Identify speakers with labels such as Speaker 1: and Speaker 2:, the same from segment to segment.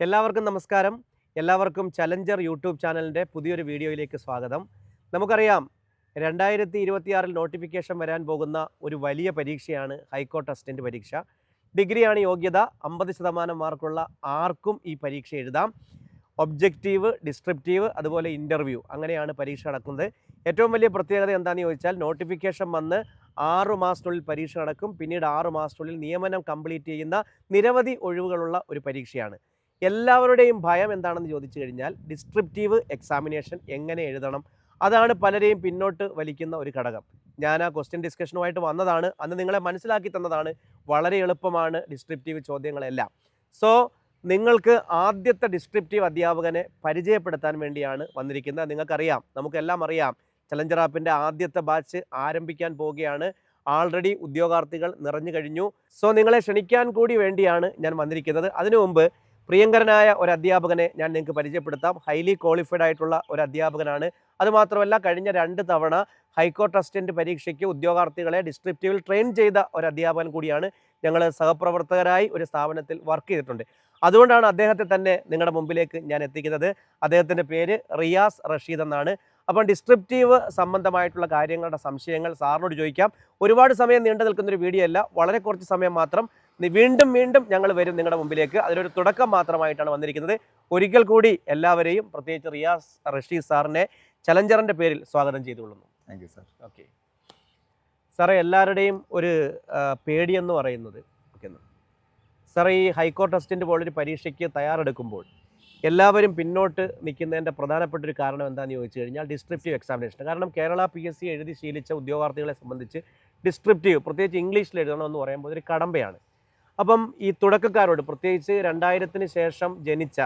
Speaker 1: എല്ലാവർക്കും നമസ്കാരം. എല്ലാവർക്കും ചലഞ്ചർ യൂട്യൂബ് ചാനലിൻ്റെ പുതിയൊരു വീഡിയോയിലേക്ക് സ്വാഗതം. നമുക്കറിയാം 2026 നോട്ടിഫിക്കേഷൻ വരാൻ പോകുന്ന ഒരു വലിയ പരീക്ഷയാണ് ഹൈക്കോർട്ട് അസിസ്റ്റൻ്റ് പരീക്ഷ. ഡിഗ്രിയാണ് യോഗ്യത. 50% മാർക്കുള്ള ആർക്കും ഈ പരീക്ഷ എഴുതാം. ഒബ്ജക്റ്റീവ്, ഡിസ്ക്രിപ്റ്റീവ്, അതുപോലെ ഇൻ്റർവ്യൂ, അങ്ങനെയാണ് പരീക്ഷ നടക്കുന്നത്. ഏറ്റവും വലിയ പ്രത്യേകത എന്താണെന്ന് ചോദിച്ചാൽ നോട്ടിഫിക്കേഷൻ വന്ന് 6 മാസത്തിനുള്ളിൽ പരീക്ഷ നടക്കും. പിന്നീട് 6 മാസത്തിനുള്ളിൽ നിയമനം കംപ്ലീറ്റ് ചെയ്യുന്ന നിരവധി ഒഴിവുകളുള്ള ഒരു പരീക്ഷയാണ്. എല്ലാവരുടെയും ഭയം എന്താണെന്ന് ചോദിച്ചു കഴിഞ്ഞാൽ ഡിസ്ക്രിപ്റ്റീവ് എക്സാമിനേഷൻ എങ്ങനെ എഴുതണം, അതാണ് പലരെയും പിന്നോട്ട് വലിക്കുന്ന ഒരു ഘടകം. ഞാൻ ആ ക്വസ്റ്റ്യൻ ഡിസ്കഷനുമായിട്ട് വന്നതാണ്, അന്ന് നിങ്ങളെ മനസ്സിലാക്കി തന്നതാണ്. വളരെ എളുപ്പമാണ് ഡിസ്ക്രിപ്റ്റീവ് ചോദ്യങ്ങളെല്ലാം. സോ നിങ്ങൾക്ക് ആദ്യത്തെ ഡിസ്ക്രിപ്റ്റീവ് അധ്യാപകനെ പരിചയപ്പെടുത്താൻ വേണ്ടിയാണ് വന്നിരിക്കുന്നത്. നിങ്ങൾക്കറിയാം, നമുക്കെല്ലാം അറിയാം, ചലഞ്ചർ ആപ്പിൻ്റെ ആദ്യത്തെ ബാച്ച് ആരംഭിക്കാൻ പോവുകയാണ്. ആൾറെഡി ഉദ്യോഗാർത്ഥികൾ നിറഞ്ഞു കഴിഞ്ഞു. സോ നിങ്ങളെ ക്ഷണിക്കാൻ കൂടി വേണ്ടിയാണ് ഞാൻ വന്നിരിക്കുന്നത്. അതിനു മുമ്പ് പ്രിയങ്കരനായ ഒരു അധ്യാപകനെ ഞാൻ നിങ്ങൾക്ക് പരിചയപ്പെടുത്താം. ഹൈലി ക്വാളിഫൈഡ് ആയിട്ടുള്ള ഒരു അധ്യാപകനാണ്. അതുമാത്രമല്ല, കഴിഞ്ഞ 2 തവണ ഹൈക്കോർട്ട് അസിസ്റ്റൻ്റ് പരീക്ഷയ്ക്ക് ഉദ്യോഗാർത്ഥികളെ ഡിസ്ക്രിപ്റ്റീവിൽ ട്രെയിൻ ചെയ്ത ഒരു അധ്യാപകൻ കൂടിയാണ്. ഞങ്ങൾ സഹപ്രവർത്തകരായി ഒരു സ്ഥാപനത്തിൽ വർക്ക് ചെയ്തിട്ടുണ്ട്. അതുകൊണ്ടാണ് അദ്ദേഹത്തെ തന്നെ നിങ്ങളുടെ മുമ്പിലേക്ക് ഞാൻ എത്തിക്കുന്നത്. അദ്ദേഹത്തിൻ്റെ പേര് റിയാസ് റഷീദ് എന്നാണ്. അപ്പം ഡിസ്ക്രിപ്റ്റീവ് സംബന്ധമായിട്ടുള്ള കാര്യങ്ങളുടെ സംശയങ്ങൾ സാറിനോട് ചോദിക്കാം. ഒരുപാട് സമയം നീണ്ടു നിൽക്കുന്നൊരു വീഡിയോ അല്ല, വളരെ കുറച്ച് സമയം മാത്രം. വീണ്ടും ഞങ്ങൾ വരും നിങ്ങളുടെ മുമ്പിലേക്ക്. അതിലൊരു തുടക്കം മാത്രമായിട്ടാണ് വന്നിരിക്കുന്നത്. ഒരിക്കൽ കൂടി എല്ലാവരെയും, പ്രത്യേകിച്ച് റിയാസ് റഷീദ് സാറിനെ ചലഞ്ചറിൻ്റെ പേരിൽ സ്വാഗതം ചെയ്തുകൊള്ളുന്നു.
Speaker 2: Thank you sir.
Speaker 1: ഓക്കെ സാറേ, എല്ലാവരുടെയും ഒരു പേടിയെന്ന് പറയുന്നത്, സാറേ, ഈ ഹൈക്കോർട്ട് അസിസ്റ്റൻ്റ് പോലൊരു പരീക്ഷയ്ക്ക് തയ്യാറെടുക്കുമ്പോൾ എല്ലാവരും പിന്നോട്ട് നിൽക്കുന്നതിൻ്റെ പ്രധാനപ്പെട്ട ഒരു കാരണം എന്താണെന്ന് ചോദിച്ചു കഴിഞ്ഞാൽ ഡിസ്ക്രിപ്റ്റീവ് എക്സാമിനേഷൻ. കാരണം കേരള PSC എഴുതി ശീലിച്ച ഉദ്യോഗാർത്ഥികളെ സംബന്ധിച്ച് ഡിസ്ക്രിപ്റ്റീവ്, പ്രത്യേകിച്ച് ഇംഗ്ലീഷിൽ എഴുതണമെന്ന് പറയുമ്പോൾ ഒരു കടമ്പയാണ്. അപ്പം ഈ തുടക്കക്കാരോട്, പ്രത്യേകിച്ച് 2000-ന് ശേഷം ജനിച്ച,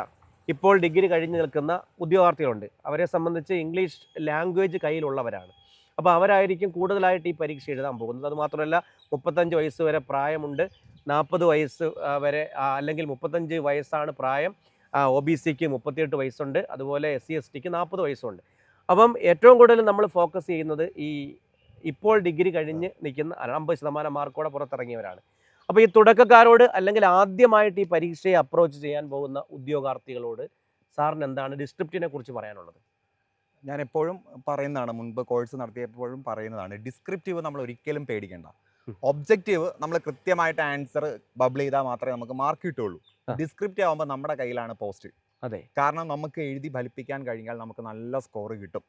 Speaker 1: ഇപ്പോൾ ഡിഗ്രി കഴിഞ്ഞ് നിൽക്കുന്ന ഉദ്യോഗാർത്ഥികളുണ്ട്, അവരെ സംബന്ധിച്ച് ഇംഗ്ലീഷ് ലാംഗ്വേജ് കയ്യിലുള്ളവരാണ്. അപ്പോൾ അവരായിരിക്കും കൂടുതലായിട്ട് ഈ പരീക്ഷ എഴുതാൻ പോകുന്നത്. അതുമാത്രമല്ല, 35 വയസ്സ് വരെ പ്രായമുണ്ട്, 40 വയസ്സ് വരെ, അല്ലെങ്കിൽ 35 വയസ്സാണ് പ്രായം. OBCക്ക് 38 വയസ്സുണ്ട്, അതുപോലെ SC/STക്ക് 40 വയസ്സുണ്ട്. അപ്പം ഏറ്റവും കൂടുതൽ നമ്മൾ ഫോക്കസ് ചെയ്യുന്നത് ഇപ്പോൾ ഡിഗ്രി കഴിഞ്ഞ് നിൽക്കുന്ന 50% മാർക്കോടെ പുറത്തിറങ്ങിയവരാണ്. അപ്പോൾ ഈ തുടക്കക്കാരോട്, അല്ലെങ്കിൽ ആദ്യമായിട്ട് ഈ പരീക്ഷയെ അപ്രോച്ച് ചെയ്യാൻ പോകുന്ന ഉദ്യോഗാർത്ഥികളോട് സാറിന് എന്താണ് ഡിസ്ക്രിപ്റ്റിനെ കുറിച്ച് പറയാനുള്ളത്?
Speaker 2: ഞാൻ എപ്പോഴും പറയുന്നതാണ്, മുൻപ് കോഴ്സ് നടത്തിയപ്പോഴും പറയുന്നതാണ്, ഡിസ്ക്രിപ്റ്റീവ് നമ്മൾ ഒരിക്കലും പേടിക്കേണ്ട. ഒബ്ജക്റ്റീവ് നമ്മൾ കൃത്യമായിട്ട് ആൻസർ ബബിൾ ചെയ്താൽ മാത്രമേ നമുക്ക് മാർക്ക് കിട്ടുള്ളൂ. ഡിസ്ക്രിപ്റ്റീവ് ആകുമ്പോൾ നമ്മുടെ കയ്യിലാണ് പോസ്റ്റ്.
Speaker 1: അതെ,
Speaker 2: കാരണം നമുക്ക് എഴുതി ഫലിപ്പിക്കാൻ കഴിഞ്ഞാൽ നമുക്ക് നല്ല സ്കോർ കിട്ടും.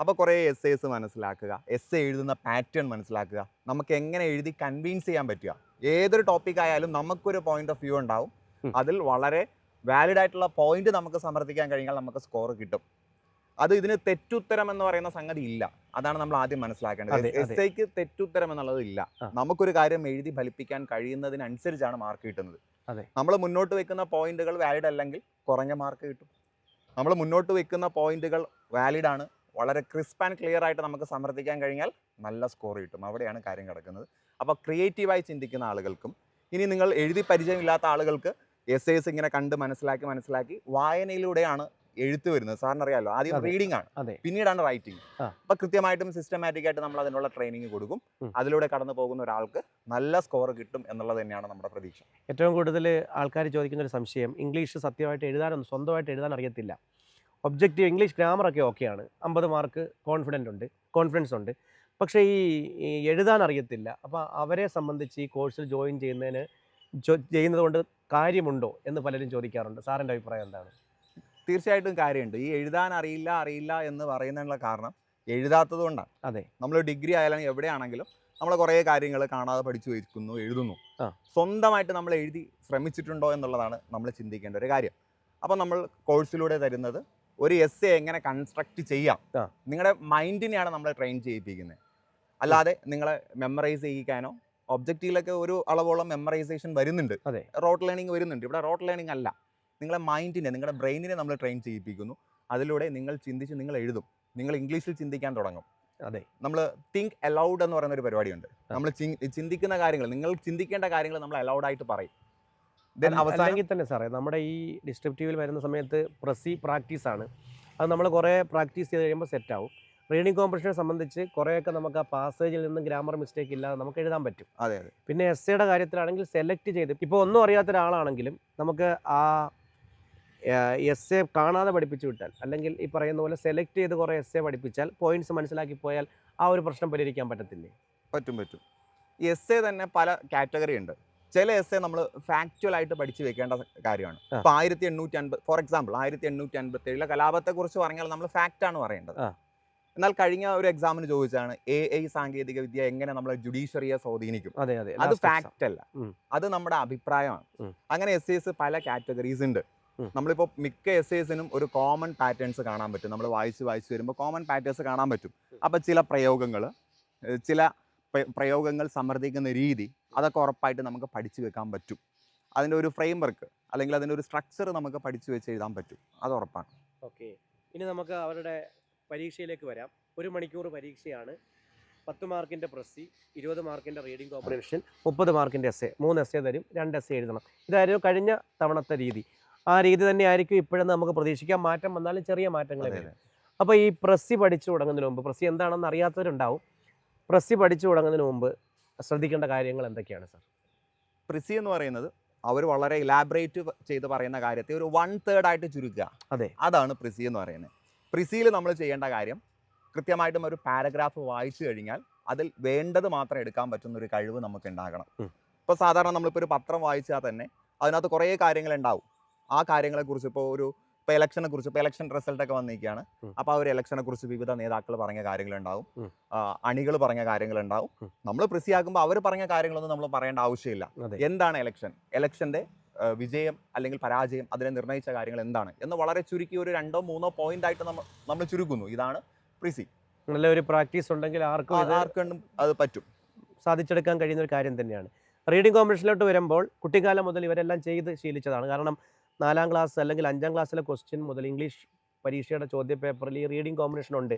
Speaker 2: അപ്പോൾ കുറേ എസ്സേസ് മനസ്സിലാക്കുക, എസ്സേ എഴുതുന്ന പാറ്റേൺ മനസ്സിലാക്കുക, നമുക്ക് എങ്ങനെ എഴുതി കൺവിൻസ് ചെയ്യാൻ പറ്റുക. ഏതൊരു ടോപ്പിക് ആയാലും നമുക്കൊരു പോയിന്റ് ഓഫ് വ്യൂ ഉണ്ടാവും. അതിൽ വളരെ വാലിഡ് ആയിട്ടുള്ള പോയിന്റ് നമുക്ക് സമർത്ഥിക്കാൻ കഴിഞ്ഞാൽ നമുക്ക് സ്കോർ കിട്ടും. അത് ഇതിന് തെറ്റുത്തരം എന്ന് പറയുന്ന സംഗതി ഇല്ല. അതാണ് നമ്മൾ ആദ്യം മനസ്സിലാക്കേണ്ടത്. എസ്സേക്ക് തെറ്റുത്തരം എന്നുള്ളത് ഇല്ല. നമുക്കൊരു കാര്യം എഴുതി ഫലിപ്പിക്കാൻ കഴിയുന്നതിനനുസരിച്ചാണ് മാർക്ക് കിട്ടുന്നത്. നമ്മൾ മുന്നോട്ട് വെക്കുന്ന പോയിന്റുകൾ വാലിഡ് അല്ലെങ്കിൽ കുറഞ്ഞ മാർക്ക് കിട്ടും. നമ്മൾ മുന്നോട്ട് വെക്കുന്ന പോയിന്റുകൾ വാലിഡ് ആണ്, വളരെ ക്രിസ്പ് ആൻഡ് ക്ലിയർ ആയിട്ട് നമുക്ക് സമർത്ഥിക്കാൻ കഴിഞ്ഞാൽ നല്ല സ്കോർ കിട്ടും. അവിടെയാണ് കാര്യം കിടക്കുന്നത്. അപ്പോൾ ക്രിയേറ്റീവായി ചിന്തിക്കുന്ന ആളുകൾക്കും, ഇനി നിങ്ങൾ എഴുതി പരിചയമില്ലാത്ത ആളുകൾക്ക് എസ്സേസ് ഇങ്ങനെ കണ്ട് മനസ്സിലാക്കി വായനയിലൂടെയാണ് എഴുത്ത് വരുന്നത്. സാറിന് അറിയാമല്ലോ, ആദ്യം റീഡിംഗ് ആണ്, പിന്നീടാണ് റൈറ്റിംഗ്. അപ്പൊ കൃത്യമായിട്ടും സിസ്റ്റമാറ്റിക് ആയിട്ട് നമ്മൾ അതിനുള്ള ട്രെയിനിങ് കൊടുക്കും. അതിലൂടെ കടന്നു പോകുന്ന ഒരാൾക്ക് നല്ല സ്കോർ കിട്ടും എന്നുള്ളത് തന്നെയാണ് നമ്മുടെ പ്രതീക്ഷ.
Speaker 1: ഏറ്റവും കൂടുതൽ ആൾക്കാർ ചോദിക്കുന്ന ഒരു സംശയം, ഇംഗ്ലീഷ് സത്യമായിട്ട് എഴുതാനൊന്നും, സ്വന്തമായിട്ട് എഴുതാൻ അറിയത്തില്ല. ഒബ്ജക്റ്റീവ് ഇംഗ്ലീഷ് ഗ്രാമറൊക്കെ ഓക്കെയാണ്, 50 മാർക്ക് കോൺഫിഡൻസ് ഉണ്ട്, പക്ഷേ ഈ എഴുതാൻ അറിയത്തില്ല. അപ്പോൾ അവരെ സംബന്ധിച്ച് ഈ കോഴ്സിൽ ജോയിൻ ചെയ്യുന്നത് കൊണ്ട് കാര്യമുണ്ടോ എന്ന് പലരും ചോദിക്കാറുണ്ട്. സാറിൻ്റെ അഭിപ്രായം എന്താണ്?
Speaker 2: തീർച്ചയായിട്ടും കാര്യമുണ്ട്. ഈ എഴുതാൻ അറിയില്ല എന്ന് പറയുന്നതിനുള്ള കാരണം എഴുതാത്തത് കൊണ്ടാണ്.
Speaker 1: അതെ,
Speaker 2: നമ്മൾ ഡിഗ്രി ആയാലും എവിടെയാണെങ്കിലും നമ്മൾ കുറേ കാര്യങ്ങൾ കാണാതെ പഠിച്ചു വയ്ക്കുന്നു, എഴുതുന്നു. സ്വന്തമായിട്ട് നമ്മൾ എഴുതി ശ്രമിച്ചിട്ടുണ്ടോ എന്നുള്ളതാണ് നമ്മൾ ചിന്തിക്കേണ്ട ഒരു കാര്യം. അപ്പം നമ്മൾ കോഴ്സിലൂടെ തരുന്നത് ഒരു എസ്സേ എങ്ങനെ കൺസ്ട്രക്ട് ചെയ്യാം, നിങ്ങളുടെ മൈൻഡിനെയാണ് നമ്മൾ ട്രെയിൻ ചെയ്യിപ്പിക്കുന്നത്. അല്ലാതെ നിങ്ങളെ മെമ്മറൈസ് ചെയ്യിക്കാനോ, ഒബ്ജക്റ്റീവിലൊക്കെ ഒരു അളവോളം മെമ്മറൈസേഷൻ വരുന്നുണ്ട്, റോട്ട് ലേണിംഗ് വരുന്നുണ്ട്. ഇവിടെ റോട്ട് ലേണിംഗ് അല്ല, നിങ്ങളെ മൈൻഡിനെ, നിങ്ങളുടെ ബ്രെയിനിനെ നമ്മൾ ട്രെയിൻ ചെയ്യിപ്പിക്കുന്നു. അതിലൂടെ നിങ്ങൾ ചിന്തിച്ച് നിങ്ങൾ എഴുതും, നിങ്ങൾ ഇംഗ്ലീഷിൽ ചിന്തിക്കാൻ തുടങ്ങും.
Speaker 1: അതെ,
Speaker 2: നമ്മൾ തിങ്ക് അലൗഡ് എന്ന് പറയുന്ന ഒരു പരിപാടിയുണ്ട്. നമ്മൾ ചിന്തിക്കുന്ന കാര്യങ്ങൾ, നിങ്ങൾ ചിന്തിക്കേണ്ട കാര്യങ്ങൾ നമ്മൾ അലൗഡായിട്ട് പറയും.
Speaker 1: അല്ലെങ്കിൽ തന്നെ സാറേ, നമ്മുടെ ഈ ഡിസ്ക്രിപ്റ്റീവിൽ വരുന്ന സമയത്ത് പ്രാക്ടീസാണ്. അത് നമ്മൾ കുറേ പ്രാക്ടീസ് ചെയ്ത് കഴിയുമ്പോൾ സെറ്റാവും. റീഡിംഗ് കോമ്പറ്റീഷനെ സംബന്ധിച്ച് കുറേയൊക്കെ നമുക്ക് ആ പാസേജിൽ നിന്നും ഗ്രാമർ മിസ്റ്റേക്ക് ഇല്ലാതെ നമുക്ക് എഴുതാൻ പറ്റും. പിന്നെ എസ്സേയുടെ കാര്യത്തിലാണെങ്കിൽ സെലക്ട് ചെയ്ത്, ഇപ്പോൾ ഒന്നും അറിയാത്ത ഒരാളാണെങ്കിലും നമുക്ക് ആ എസ് എ കാണാതെ പഠിപ്പിച്ചു വിട്ടാൽ അല്ലെങ്കിൽ ഈ പറയുന്ന പോലെ സെലക്ട് ചെയ്ത് കുറേ എസ് എ പഠിപ്പിച്ചാൽ പോയിന്റ്സ് മനസ്സിലാക്കി പോയാൽ ആ ഒരു പ്രശ്നം പരിഹരിക്കാൻ പറ്റത്തില്ലേ?
Speaker 2: പറ്റും. എസ് എ തന്നെ പല കാറ്റഗറി ഉണ്ട്. ചില എസ് എ നമ്മൾ ഫാക്ച്വൽ ആയിട്ട് പഠിച്ചു വെക്കേണ്ട കാര്യമാണ്. ഇപ്പോൾ 1850 ഫോർ എക്സാമ്പിൾ 1857 കലാപത്തെക്കുറിച്ച് പറഞ്ഞാൽ നമ്മൾ ഫാക്റ്റാണ് പറയേണ്ടത്. എന്നാൽ കഴിഞ്ഞ ഒരു എക്സാമിന് ചോദിച്ചാണ് AI സാങ്കേതിക വിദ്യ എങ്ങനെ നമ്മളെ ജുഡീഷ്യറിയെ സ്വാധീനിക്കും. അത് ഫാക്റ്റ് അല്ല, അത് നമ്മുടെ അഭിപ്രായമാണ്. അങ്ങനെ എസ് പല കാറ്റഗറീസ് ഉണ്ട്. നമ്മളിപ്പോൾ മിക്ക എസ്സേസിനും ഒരു കോമൺ പാറ്റേൺസ് കാണാൻ പറ്റും. നമ്മൾ വായിച്ച് വരുമ്പോൾ കോമൺ പാറ്റേൺസ് കാണാൻ പറ്റും. അപ്പോൾ ചില പ്രയോഗങ്ങൾ സമർത്ഥിക്കുന്ന രീതി അതൊക്കെ ഉറപ്പായിട്ട് നമുക്ക് പഠിച്ചു വെക്കാൻ പറ്റും. അതിൻ്റെ ഒരു ഫ്രെയിം വർക്ക് അല്ലെങ്കിൽ അതിൻ്റെ ഒരു സ്ട്രക്ചർ നമുക്ക് പഠിച്ചു വെച്ച് എഴുതാൻ പറ്റും, അത് ഉറപ്പാണ്.
Speaker 1: ഓക്കെ, ഇനി നമുക്ക് അവരുടെ പരീക്ഷയിലേക്ക് വരാം. 1 മണിക്കൂർ പരീക്ഷയാണ്. 10 മാർക്കിൻ്റെ പ്രസ്സി, 20 മാർക്കിൻ്റെ റീഡിംഗ് കോമ്പ്രിഹെൻഷൻ, 30 മാർക്കിൻ്റെ എസ്സേ. 3 എസ്സേ തരും, 2 എസ്സേ എഴുതണം. ഇതായിരുന്നു കഴിഞ്ഞ തവണത്തെ രീതി. ആ രീതി തന്നെ ആയിരിക്കും ഇപ്പോഴും നമുക്ക് പ്രതീക്ഷിക്കാം. മാറ്റം വന്നാലും ചെറിയ മാറ്റങ്ങൾ വരും. അപ്പോൾ ഈ പ്രസ്സി പഠിച്ചു തുടങ്ങുന്നതിന് മുമ്പ്, പ്രസ്സി എന്താണെന്ന് അറിയാത്തവരുണ്ടാവും, പ്രസ്സി പഠിച്ചു തുടങ്ങുന്നതിന് മുമ്പ് ശ്രദ്ധിക്കേണ്ട കാര്യങ്ങൾ എന്തൊക്കെയാണ് സാർ?
Speaker 2: പ്രസ്സി എന്ന് പറയുന്നത് അവർ വളരെ ഇലാബറേറ്റ് ചെയ്ത് പറയുന്ന കാര്യത്തെ ഒരു 1/3 ആയിട്ട് ചുരുക്കുക. അതാണ് പ്രസ്സി എന്ന് പറയുന്നത്. പ്രസ്സിയിൽ നമ്മൾ ചെയ്യേണ്ട കാര്യം കൃത്യമായിട്ടും ഒരു പാരഗ്രാഫ് വായിച്ചു കഴിഞ്ഞാൽ അതിൽ വേണ്ടത് മാത്രം എടുക്കാൻ പറ്റുന്ന ഒരു കഴിവ് നമുക്ക് ഉണ്ടാകണം. ഇപ്പോൾ സാധാരണ നമ്മളിപ്പോൾ ഒരു പത്രം വായിച്ചാൽ തന്നെ അതിനകത്ത് കുറേ കാര്യങ്ങളുണ്ടാവും. ആ കാര്യങ്ങളെക്കുറിച്ച് ഇപ്പോൾ ഇലക്ഷനെ കുറിച്ച്, ഇപ്പോൾ ഇലക്ഷൻ റിസൾട്ടൊക്കെ വന്നിരിക്കുകയാണ്. അപ്പോൾ ആ ഒരു ഇലക്ഷനെ കുറിച്ച് വിവിധ നേതാക്കൾ പറഞ്ഞ കാര്യങ്ങളുണ്ടാവും, അണികൾ പറഞ്ഞ കാര്യങ്ങളുണ്ടാവും. നമ്മൾ പ്രസിയാക്കുമ്പോൾ അവർ പറഞ്ഞ കാര്യങ്ങളൊന്നും നമ്മൾ പറയേണ്ട ആവശ്യമില്ല. എന്താണ് ഇലക്ഷൻ്റെ വിജയം അല്ലെങ്കിൽ പരാജയം, അതിനെ നിർണ്ണയിച്ച കാര്യങ്ങൾ എന്താണ് എന്ന് വളരെ ചുരുക്കി ഒരു 2-3 പോയിന്റ് ആയിട്ട് നമ്മൾ ചുരുക്കുന്നു. ഇതാണ് പ്രിസി.
Speaker 1: നല്ലൊരു പ്രാക്ടീസ് ഉണ്ടെങ്കിൽ
Speaker 2: ആർക്കും അത് പറ്റും,
Speaker 1: സാധിച്ചെടുക്കാൻ കഴിയുന്ന ഒരു കാര്യം തന്നെയാണ്. റീഡിംഗ് കോമ്പറ്റീഷനിലോട്ട് വരുമ്പോൾ കുട്ടിക്കാലം മുതൽ ഇവരെല്ലാം ചെയ്ത് ശീലിച്ചതാണ്. കാരണം 4ാം ക്ലാസ് അല്ലെങ്കിൽ 5ാം ക്ലാസ്സിലെ ക്വസ്റ്റ്യൻ മുതൽ ഇംഗ്ലീഷ് പരീക്ഷയുടെ ചോദ്യ പേപ്പറിൽ ഈ റീഡിംഗ് കോമ്പിനേഷൻ ഉണ്ട്.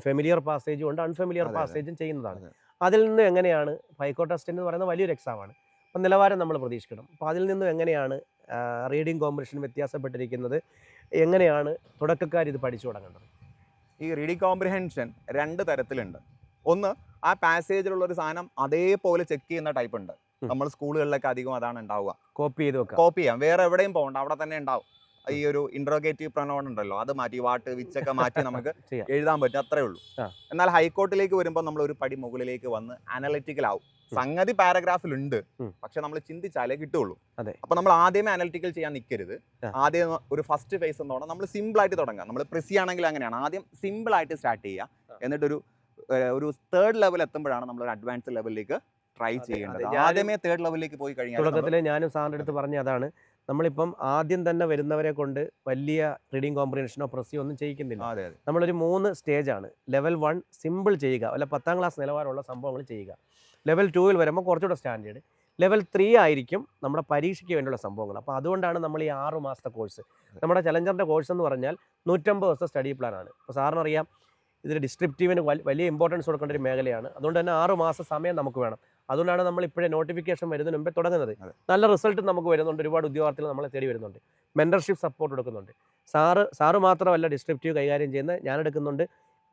Speaker 1: ഫെമിലിയർ പാസേജും ഉണ്ട്, അൺഫെമിലിയർ പാസേജും ചെയ്യുന്നതാണ്. അതിൽ നിന്ന് എങ്ങനെയാണ് ഹൈക്കോർട്ട് ടെസ്റ്റ് എന്ന് പറയുന്ന വലിയൊരു എക്സാമാണ്, അപ്പം നിലവാരം നമ്മൾ പ്രതീക്ഷിക്കണം. അപ്പോൾ അതിൽ നിന്നും എങ്ങനെയാണ് റീഡിംഗ് കോമ്പറ്റീഷൻ വ്യത്യാസപ്പെട്ടിരിക്കുന്നത്? എങ്ങനെയാണ് തുടക്കക്കാർ ഇത് പഠിച്ചു തുടങ്ങേണ്ടത്?
Speaker 2: ഈ റീഡിംഗ് കോംപ്രിഹെൻഷൻ 2 തരത്തിലുണ്ട്. ഒന്ന്, ആ പാസേജിലുള്ള ഒരു സാധനം അതേപോലെ ചെക്ക് ചെയ്യുന്ന ടൈപ്പ് ഉണ്ട്. നമ്മൾ സ്കൂളുകളിലൊക്കെ അധികം അതാണ് ഉണ്ടാവുക. കോപ്പി ചെയ്യാം, വേറെ എവിടെയും പോകണ്ട, അവിടെ തന്നെ ഉണ്ടാവും. ഈ ഒരു ഇൻട്രോഗേറ്റീവ് പ്രൊനൗൺ ഉണ്ടല്ലോ, അത് മാറ്റി വാട്ട് വിച്ചൊക്കെ മാറ്റി നമുക്ക് എഴുതാൻ പറ്റും, അത്രേ ഉള്ളൂ. എന്നാൽ ഹൈക്കോർട്ടിലേക്ക് വരുമ്പോൾ നമ്മൾ ഒരു പടി മുകളിലേക്ക് വന്ന് അനലിറ്റിക്കൽ ആവും. സംഗതി പാരഗ്രാഫിലുണ്ട്, പക്ഷെ നമ്മൾ ചിന്തിച്ചാലേ കിട്ടുള്ളൂ. അപ്പൊ നമ്മൾ ആദ്യമേ അനലിറ്റിക്കൽ ചെയ്യാൻ നിൽക്കരുത്. ആദ്യം ഒരു ഫസ്റ്റ് ഫേസ് എന്നോണം നമ്മൾ സിമ്പിൾ ആയിട്ട് തുടങ്ങാം. നമ്മൾ പ്രസ്സി ആണെങ്കിൽ അങ്ങനെയാണ്, ആദ്യം സിമ്പിൾ ആയിട്ട് സ്റ്റാർട്ട് ചെയ്യുക. എന്നിട്ടൊരു 3rd ലെവൽ എത്തുമ്പോഴാണ് നമ്മൾ ഒരു അഡ്വാൻസ് ലെവലിലേക്ക് ട്രൈ ചെയ്യേണ്ടത്. ആദ്യമേ 3rd ലെവലിലേക്ക് പോയി കഴിഞ്ഞാൽ,
Speaker 1: തുടക്കത്തിൽ ഞാനും സാറിൻ്റെ അടുത്ത് പറഞ്ഞ അതാണ്, നമ്മളിപ്പം ആദ്യം തന്നെ വരുന്നവരെ കൊണ്ട് വലിയ റീഡിംഗ് കോംപ്രിഹെൻഷനോ പ്രസ്സിയോ ഒന്നും ചെയ്യിക്കുന്നില്ല. നമ്മളൊരു 3 സ്റ്റേജാണ്. ലെവൽ 1 സിമ്പിൾ ചെയ്യുക, അല്ല 10ാം ക്ലാസ് നിലവാരമുള്ള സംഭവങ്ങൾ ചെയ്യുക. ലെവൽ 2ൽ വരുമ്പോൾ കുറച്ചുകൂടെ സ്റ്റാൻഡേർഡ്. ലെവൽ 3 ആയിരിക്കും നമ്മുടെ പരീക്ഷയ്ക്ക് വേണ്ടിയുള്ള സംഭവങ്ങൾ. അപ്പോൾ അതുകൊണ്ടാണ് നമ്മൾ ഈ 6 മാസത്തെ കോഴ്സ്, നമ്മുടെ ചലഞ്ചറിൻ്റെ കോഴ്സ് എന്ന് പറഞ്ഞാൽ 150 ദിവസത്തെ സ്റ്റഡി പ്ലാനാണ്. അപ്പോൾ സാറിനറിയാം ഇതിൽ ഡിസ്ക്രിപ്റ്റീവിന് വലിയ ഇമ്പോർട്ടൻസ് കൊടുക്കേണ്ട ഒരു മേഖലയാണ്. അതുകൊണ്ട് തന്നെ 6 മാസം സമയം നമുക്ക് വേണം. അതുകൊണ്ടാണ് നമ്മൾ ഇപ്പോഴേ നോട്ടിഫിക്കേഷൻ വരുന്നതിന് മുമ്പേ തുടങ്ങുന്നത്. നല്ല റിസൾട്ട് നമുക്ക് വരുന്നുണ്ട്, ഒരുപാട് ഉദ്യോഗാർത്ഥികൾ നമ്മളെ തേടി വരുന്നുണ്ട്, മെൻറ്റർഷിപ്പ് സപ്പോർട്ട് കൊടുക്കുന്നുണ്ട്. സാറ് മാത്രമല്ല ഡിസ്ക്രിപ്റ്റീവ് കൈകാര്യം ചെയ്യുന്നത്, ഞാൻ എടുക്കുന്നുണ്ട്,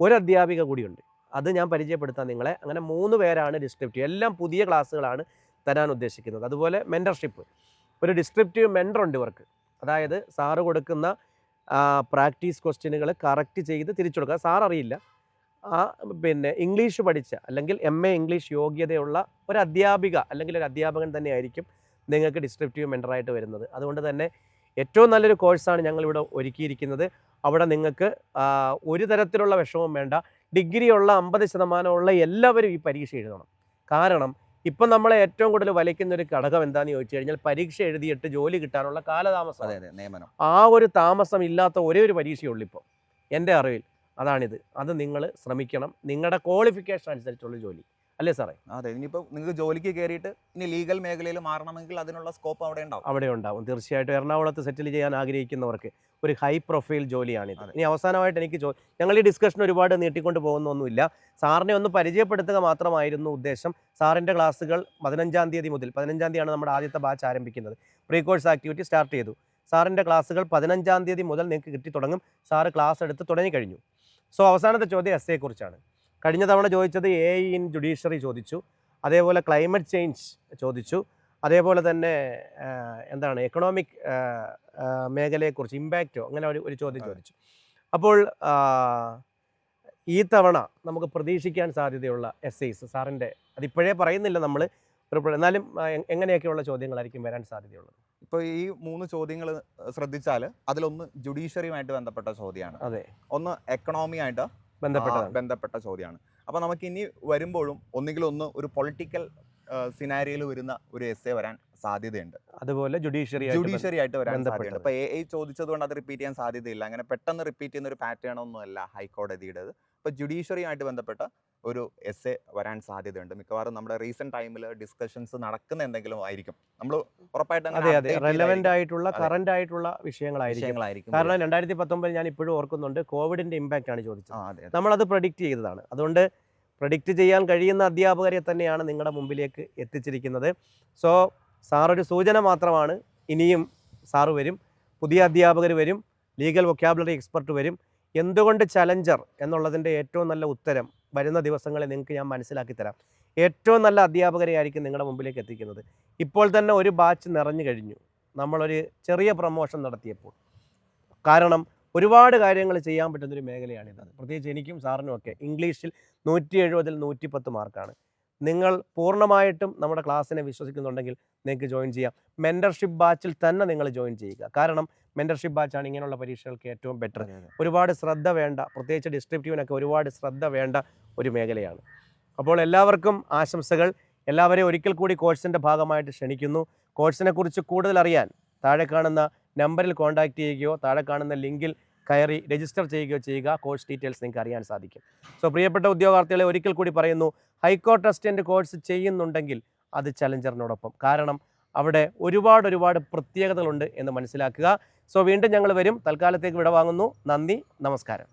Speaker 1: ഒരു അധ്യാപിക കൂടിയുണ്ട്. അത് ഞാൻ പരിചയപ്പെടുത്താം നിങ്ങളെ. അങ്ങനെ 3 പേരാണ് ഡിസ്ക്രിപ്റ്റീവ്. എല്ലാം പുതിയ ക്ലാസ്സുകളാണ് തരാൻ ഉദ്ദേശിക്കുന്നത്. അതുപോലെ മെൻറ്റർഷിപ്പ്, ഒരു ഡിസ്ക്രിപ്റ്റീവ് മെൻറ്റർ ഉണ്ട് ഇവർക്ക്. അതായത് സാറ് കൊടുക്കുന്ന പ്രാക്ടീസ് ക്വസ്റ്റ്യനുകൾ കറക്റ്റ് ചെയ്ത് തിരിച്ചു കൊടുക്കുക. സാർ അറിയില്ല, ഇംഗ്ലീഷ് പഠിച്ച അല്ലെങ്കിൽ MA ഇംഗ്ലീഷ് യോഗ്യതയുള്ള ഒരു അധ്യാപിക അല്ലെങ്കിൽ ഒരു അധ്യാപകൻ തന്നെ ആയിരിക്കും നിങ്ങൾക്ക് ഡിസ്ക്രിപ്റ്റീവ് മെൻറ്ററായിട്ട് വരുന്നത്. അതുകൊണ്ട് തന്നെ ഏറ്റവും നല്ലൊരു കോഴ്സാണ് ഞങ്ങളിവിടെ ഒരുക്കിയിരിക്കുന്നത്. അവിടെ നിങ്ങൾക്ക് ഒരു തരത്തിലുള്ള വിഷമവും വേണ്ട. ഡിഗ്രിയുള്ള 50% എല്ലാവരും ഈ പരീക്ഷ എഴുതണം. കാരണം ഇപ്പം നമ്മളെ ഏറ്റവും കൂടുതൽ വലിക്കുന്ന ഒരു ഘടകം എന്താണെന്ന് ചോദിച്ചു കഴിഞ്ഞാൽ, പരീക്ഷ എഴുതിയിട്ട് ജോലി കിട്ടാനുള്ള കാലതാമസം, നിയമനം. ആ ഒരു താമസം ഇല്ലാത്ത ഒരേ ഒരു പരീക്ഷയുള്ളൂ ഇപ്പോൾ എൻ്റെ അറിവിൽ, അതാണിത്. അത് നിങ്ങൾ ശ്രമിക്കണം, നിങ്ങളുടെ ക്വാളിഫിക്കേഷൻ അനുസരിച്ചുള്ള ജോലി, അല്ലേ സാറേ?
Speaker 2: അതെ. ഇനിയിപ്പോൾ നിങ്ങൾക്ക് ജോലിക്ക് കയറിയിട്ട് ഇനി ലീഗൽ മേഖലയിൽ മാറണമെങ്കിൽ അതിനുള്ള സ്കോപ്പ് അവിടെ ഉണ്ടാവും.
Speaker 1: തീർച്ചയായിട്ടും എറണാകുളത്ത് സെറ്റിൽ ചെയ്യാൻ ആഗ്രഹിക്കുന്നവർക്ക് ഒരു ഹൈ പ്രൊഫൈൽ ജോലിയാണിത്. ഇനി അവസാനമായിട്ട് എനിക്ക് ഞങ്ങൾ ഈ ഡിസ്കഷൻ ഒരുപാട് നീട്ടിക്കൊണ്ട് പോകുന്നൊന്നുമില്ല. സാറിനെ ഒന്ന് പരിചയപ്പെടുത്തുക മാത്രമായിരുന്നു ഉദ്ദേശം. സാറിൻ്റെ ക്ലാസ്സുകൾ 15ാം തീയതി മുതൽ, 15ാം തീയതിയാണ് നമ്മുടെ ആദ്യത്തെ ബാച്ച് ആരംഭിക്കുന്നത്. പ്രീ കോഴ്സ് ആക്ടിവിറ്റി സ്റ്റാർട്ട് ചെയ്തു. സാറിൻ്റെ ക്ലാസ്സുകൾ 15ാം തീയതി മുതൽ നിങ്ങൾക്ക് കിട്ടി തുടങ്ങും. സാറ് ക്ലാസ് എടുത്ത് തുടങ്ങിക്കഴിഞ്ഞു. സോ അവസാനത്തെ ചോദ്യം എസ്സേ കുറിച്ചാണ്. കഴിഞ്ഞ തവണ ചോദിച്ചത് AI ഇൻ ജുഡീഷ്യറി ചോദിച്ചു, അതേപോലെ ക്ലൈമറ്റ് ചേഞ്ച് ചോദിച്ചു, അതേപോലെ തന്നെ എന്താണ് എക്കണോമിക് മേഖലയെക്കുറിച്ച് ഇമ്പാക്റ്റോ അങ്ങനെ ഒരു ചോദ്യം ചോദിച്ചു. അപ്പോൾ ഈ തവണ നമുക്ക് പ്രതീക്ഷിക്കാൻ സാധ്യതയുള്ള എസ്സേസ് സാറിൻ്റെ അതിപ്പോഴേ പറയുന്നില്ല നമ്മൾ എന്നാലും എങ്ങനെയൊക്കെയുള്ള ചോദ്യങ്ങളായിരിക്കും വരാൻ സാധ്യതയുള്ളത്?
Speaker 2: ഇപ്പോൾ ഈ 3 ചോദ്യങ്ങൾ ശ്രദ്ധിച്ചാൽ അതിലൊന്ന് ജുഡീഷ്യറിയുമായിട്ട് ബന്ധപ്പെട്ട ചോദ്യമാണ്,
Speaker 1: അതെ,
Speaker 2: ഒന്ന് എക്കണോമിയായിട്ട് ബന്ധപ്പെട്ട ചോദ്യമാണ്. അപ്പോൾ നമുക്ക് ഇനി വരുമ്പോഴും ഒന്നുകിലൊന്ന് ഒരു പൊളിറ്റിക്കൽ സിനാരിയോയിൽ വരുന്ന ഒരു എസ്സേ വരാൻ സാധ്യതയുണ്ട്,
Speaker 1: അതുപോലെ ജുഡീഷ്യറി
Speaker 2: ആയിട്ട് വരാൻ സാധ്യതയുണ്ട്. ഇപ്പോൾ എ ചോദിച്ചതുകൊണ്ട് അത് റിപ്പീറ്റ് ചെയ്യാൻ സാധ്യതയില്ല, അങ്ങനെ പെട്ടെന്ന് റിപ്പീറ്റ് ചെയ്യുന്ന ഒരു പാറ്റേൺ ഒന്നുമല്ല ഹൈക്കോടതിയുടേത്. ഇപ്പോൾ ജുഡീഷ്യറിയുമായിട്ട് ബന്ധപ്പെട്ട ഒരു എസ്സേ വരാൻ സാധ്യതയുണ്ട്. മിക്കവാറും നമ്മുടെ റീസെന്റ് ടൈമിൽ ഡിസ്കഷൻസ് നടക്കുന്ന എന്തെങ്കിലും ആയിരിക്കും. നമ്മൾ ഉറപ്പായിട്ടും
Speaker 1: റെലവെന്റ് ആയിട്ടുള്ള കറന്റ് ആയിട്ടുള്ള വിഷയങ്ങളായിരിക്കും. കാരണം 2019 ഞാൻ ഇപ്പോഴും ഓർക്കുന്നുണ്ട്, കോവിഡിന്റെ ഇമ്പാക്റ്റ് ആണ് ചോദിച്ചത്. നമ്മളത് പ്രഡിക്റ്റ് ചെയ്തതാണ്. അതുകൊണ്ട് പ്രഡിക്റ്റ് ചെയ്യാൻ കഴിയുന്ന അധ്യാപകരെ തന്നെയാണ് നിങ്ങളുടെ മുമ്പിലേക്ക് എത്തിച്ചിരിക്കുന്നത്. സോ സാറൊരു സൂചന മാത്രമാണ്. ഇനിയും സാറ് വരും, പുതിയ അധ്യാപകർ വരും, ലീഗൽ വൊക്കാബുലറി എക്സ്പെർട്ട് വരും. എന്തുകൊണ്ട് ചലഞ്ചർ എന്നുള്ളതിൻ്റെ ഏറ്റവും നല്ല ഉത്തരം വരുന്ന ദിവസങ്ങളിൽ നിങ്ങൾക്ക് ഞാൻ മനസ്സിലാക്കി തരാം. ഏറ്റവും നല്ല അധ്യാപകരെ ആയിരിക്കും നിങ്ങളുടെ മുമ്പിലേക്ക് എത്തിക്കുന്നത്. ഇപ്പോൾ തന്നെ ഒരു ബാച്ച് നിറഞ്ഞു കഴിഞ്ഞു നമ്മളൊരു ചെറിയ പ്രൊമോഷൻ നടത്തിയപ്പോൾ. കാരണം ഒരുപാട് കാര്യങ്ങൾ ചെയ്യാൻ പറ്റുന്നൊരു മേഖലയാണിത്. പ്രത്യേകിച്ച് എനിക്കും സാറിനും ഒക്കെ ഇംഗ്ലീഷിൽ 170-ൽ 110 മാർക്കാണ്. നിങ്ങൾ പൂർണ്ണമായിട്ടും നമ്മുടെ ക്ലാസ്സിനെ വിശ്വസിക്കുന്നുണ്ടെങ്കിൽ നിങ്ങൾക്ക് ജോയിൻ ചെയ്യാം. മെൻറ്റർഷിപ്പ് ബാച്ചിൽ തന്നെ നിങ്ങൾ ജോയിൻ ചെയ്യുക. കാരണം മെൻറ്റർഷിപ്പ് ബാച്ചാണ് ഇങ്ങനെയുള്ള പരീക്ഷകൾക്ക് ഏറ്റവും ബെറ്റർ. ഒരുപാട് ശ്രദ്ധ വേണ്ട, പ്രത്യേകിച്ച് ഡിസ്ക്രിപ്റ്റീവിനൊക്കെ ഒരുപാട് ശ്രദ്ധ വേണ്ട ഒരു മേഖലയാണ്. അപ്പോൾ എല്ലാവർക്കും ആശംസകൾ. എല്ലാവരെയും ഒരിക്കൽ കൂടി കോഴ്സിൻ്റെ ഭാഗമായിട്ട് ക്ഷണിക്കുന്നു. കോഴ്സിനെ കുറിച്ച് കൂടുതൽ അറിയാൻ താഴെ കാണുന്ന നമ്പറിൽ കോൺടാക്റ്റ് ചെയ്യുകയോ താഴെ കാണുന്ന ലിങ്കിൽ കയറി രജിസ്റ്റർ ചെയ്യുകയോ ചെയ്യുക. കോഴ്സ് ഡീറ്റെയിൽസ് നിങ്ങൾക്ക് അറിയാൻ സാധിക്കും. സോ പ്രിയപ്പെട്ട ഉദ്യോഗാർത്ഥികളെ ഒരിക്കൽ കൂടി പറയുന്നു, ഹൈക്കോർട്ട് അസിസ്റ്റൻ്റ് കോഴ്സ് ചെയ്യുന്നുണ്ടെങ്കിൽ അത് ചലഞ്ചറിനോടൊപ്പം. കാരണം അവിടെ ഒരുപാട് പ്രത്യേകതകളുണ്ട് എന്ന് മനസ്സിലാക്കുക. സോ വീണ്ടും ഞങ്ങൾ വരും. തൽക്കാലത്തേക്ക് വിട വാങ്ങുന്നു. നന്ദി, നമസ്കാരം.